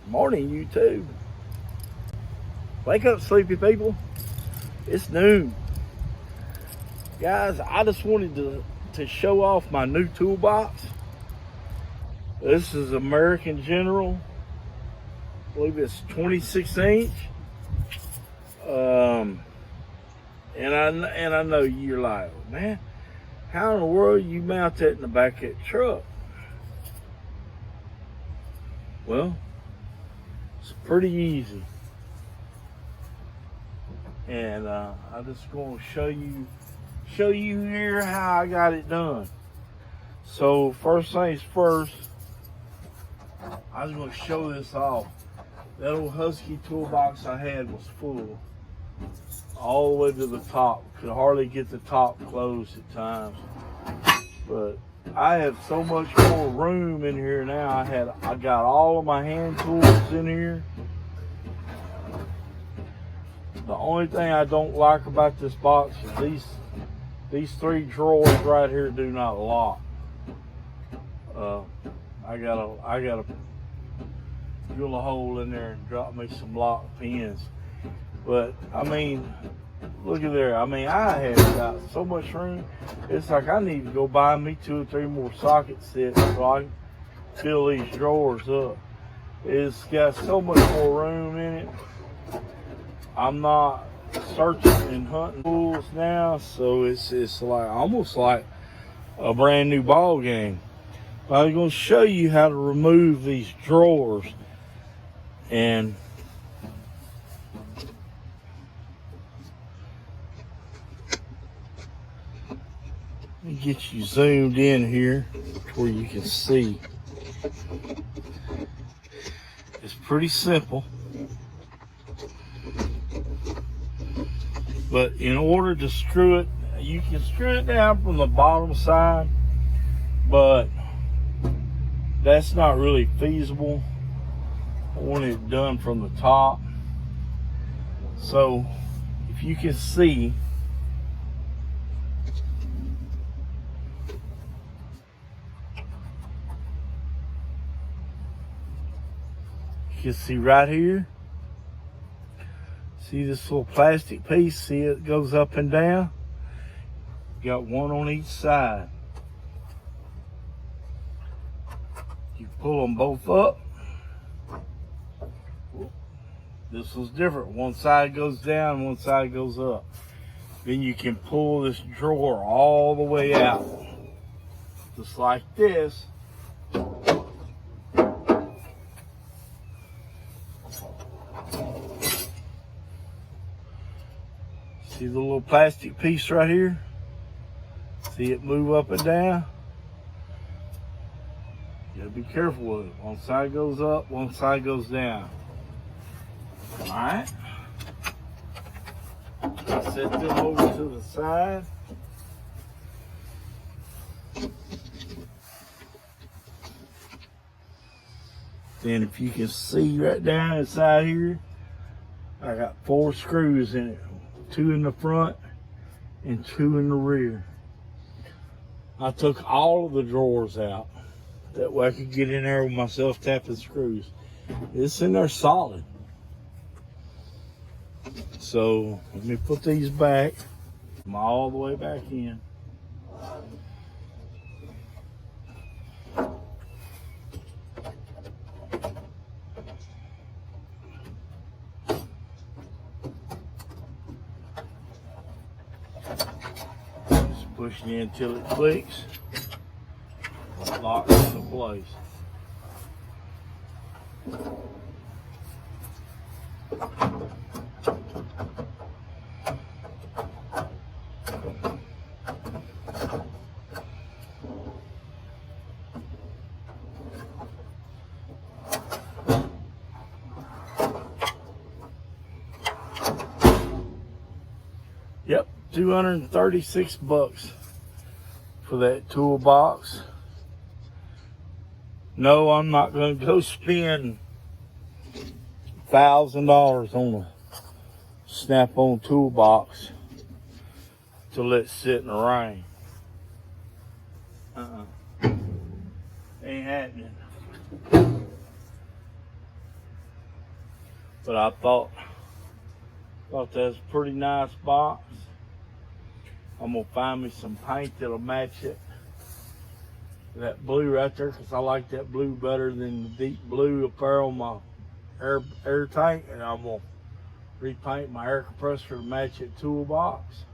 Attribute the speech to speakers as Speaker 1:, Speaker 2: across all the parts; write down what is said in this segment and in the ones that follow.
Speaker 1: Morning, YouTube. Wake up, sleepy people. It's noon. Guys, I just wanted to show off my new toolbox. This is American General. I believe it's 26 inch. And I know you're like, man, how in the world you mount that in the back of that truck? Well, it's pretty easy. And I'm just going to show you here how I got it done. So first things first, I was going to show this off. That old Husky toolbox I had was full all the way to the top. Could hardly get the top closed at times. But I have so much more room in here now. I got all of my hand tools in here. The only thing I don't like about this box is these three drawers right here do not lock. I gotta drill a hole in there and drop me some lock pins. But I mean, look at there. I mean, I have got so much room. It's like I need to go buy me 2 or 3 more socket sets so I can fill these drawers up. It's got so much more room in it. I'm not searching and hunting tools now, so it's like almost like a brand new ball game. But I'm going to show you how to remove these drawers, and let me get you zoomed in here where you can see. It's pretty simple. But in order to screw it, you can screw it down from the bottom side, but that's not really feasible. I want it done from the top. So if you can see, you can see right here. See this little plastic piece? See it goes up and down? You got one on each side. You pull them both up. This was different. One side goes down, one side goes up. Then you can pull this drawer all the way out. Just like this. See the little plastic piece right here? See it move up and down? You gotta be careful with it. One side goes up, one side goes down. Alright. Set them over to the side. Then if you can see right down inside here, I got 4 screws in it. 2 in the front and 2 in the rear. I took all of the drawers out. That way I could get in there with my self-tapping screws. It's in there solid. So let me put these back. I'm all the way back in. Just pushing in until it clicks. Locks into place. Yep, $236 for that toolbox. No, I'm not going to go spend $1,000 on a Snap-on toolbox to let sit in the rain. Ain't happening. But I thought that was a pretty nice box. I'm gonna find me some paint that'll match it. That blue right there, because I like that blue better than the deep blue up there on my air tank, and I'm gonna repaint my air compressor to match it toolbox.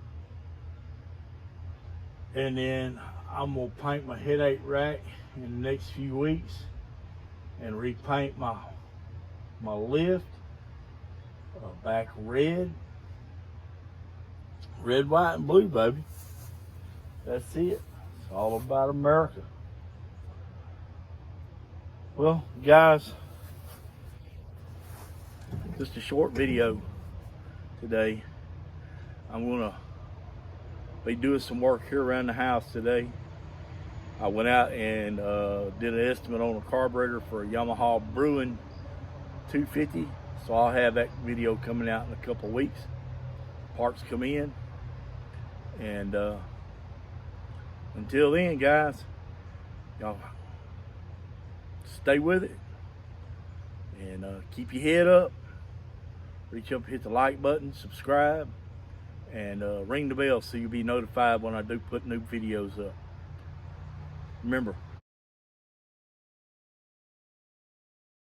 Speaker 1: And then I'm gonna paint my headache rack in the next few weeks and repaint my lift back red, white, and blue, baby. That's it. It's all about America. Well, guys, just a short video today. I'm gonna be doing some work here around the house today. I went out and did an estimate on a carburetor for a Yamaha Bruin 250. So I'll have that video coming out in a couple of weeks. Parts come in. And until then, guys, y'all stay with it. And keep your head up. Reach up, hit the like button, subscribe, and ring the bell so you'll be notified when I do put new videos up. Remember,